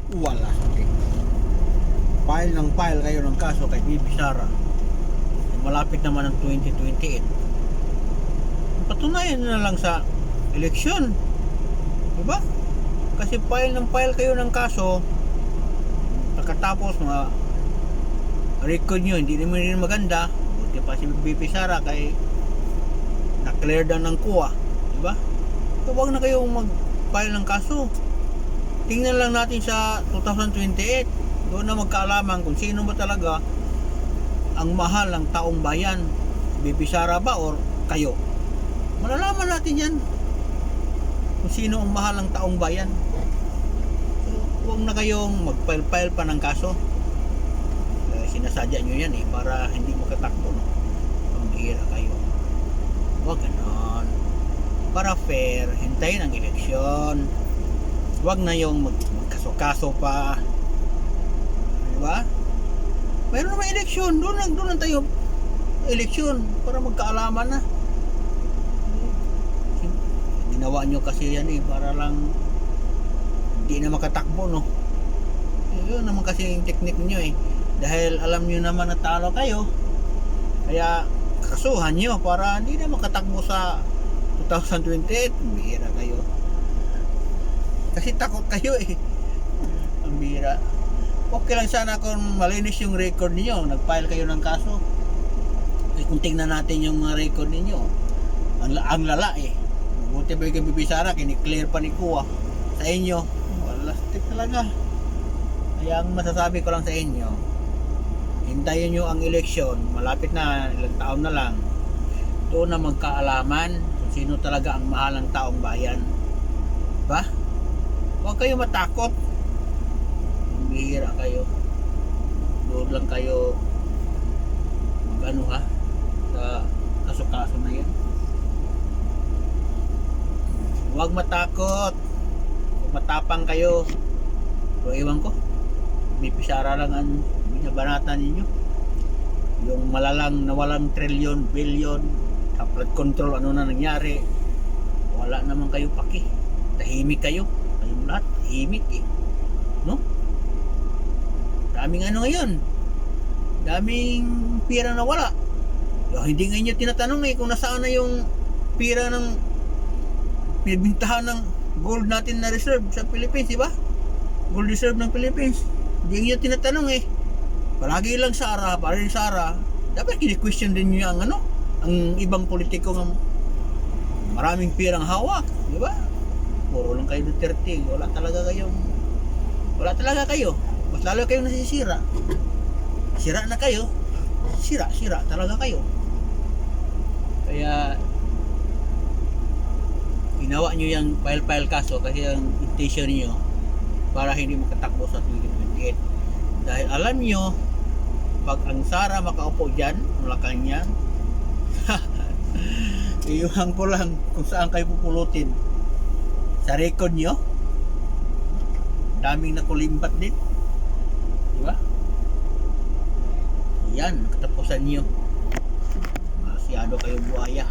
Wala. File ng file kayo ng kaso kay Bibi Sara. Malapit naman ang 2028. Patunayan na lang sa eleksyon. Diba? Kasi file ng file kayo ng kaso, pagkatapos mga record nyo hindi naman rin maganda. Buti pa si Bibi Sara kay na-clear down ng kuha. Diba? So, huwag na kayong mag-file ng kaso. Tingnan lang natin sa 2028. Doon na magkaalaman kung sino ba talaga ang mahal ng taong bayan. Bibi Sara ba or kayo? Malalaman natin yan kung sino ang mahal ng taong bayan. So, huwag na kayong mag-file-file pa ng kaso. Sinasadya nyo yan para hindi makatakbo, no? Pambihira kayo. Huwag ganon. Para fair, hintayin ang eleksyon. Huwag na yung magkaso-kaso pa. Diba? Mayroon naman eleksyon. Doon lang tayo eleksyon para magkaalaman na. Ginawa nyo kasi yan para lang hindi na makatakbo, no? Yun naman kasi yung technique nyo dahil alam nyo naman na talo kayo, kaya kasuhan nyo para hindi na makatakbo sa 2028. Bira kayo kasi takot kayo ang bira. Okay lang sana kung malinis yung record niyo, nag-file kayo ng kaso. Kasi kung tingnan natin yung record niyo, ang lala buti ba yung Bibi Sara, kini-clear pa ni Kuya sa inyo. Wala stick talaga. Kaya ang masasabi ko lang sa inyo, hintayin nyo ang eleksyon, malapit na, ilang taon na lang. Doon na magkaalaman kung sino talaga ang mahal ng taong bayan. Ba? Huwag kayo matakot. Bihira kayo. Doon lang kayo mag-ano sa kaso-kaso na yan. Huwag matakot. Huwag matapang kayo. So, ewan ko, Bibi Sara lang ang binabanatan ninyo. Yung malalang nawalang trilyon, bilyon, sa flood control, ano na nangyari. Wala naman kayo paki. Tahimik kayo. Kayong lahat, tahimik no? Daming ano ngayon, daming pira na wala. Hindi nga inyo tinatanong kung nasaan na yung pira ng pinibintahan ng gold natin na reserve sa Philippines, diba? Gold reserve ng Philippines. Hindi nyo tinatanong palagi lang Sara, parang Sara. Dapat kini-question din nyo ang ibang politiko ng maraming pirang hawak, diba? Puro lang kayo Duterte. Wala talaga kayo. Mas lalo kayo nasisira. Sira na kayo. Sira talaga kayo. Kaya ginawa nyo yung file kaso kasi ang intention nyo para hindi makatakbo sa 2028. Dahil alam nyo, pag ang Sara makaupo dyan, Malacanang, iyuhan ko lang kung saan kayo pupulutin. Sa record nyo, daming nakulimbat din. Diba? Yan, katapusan nyo. Masyado kayo buhaya.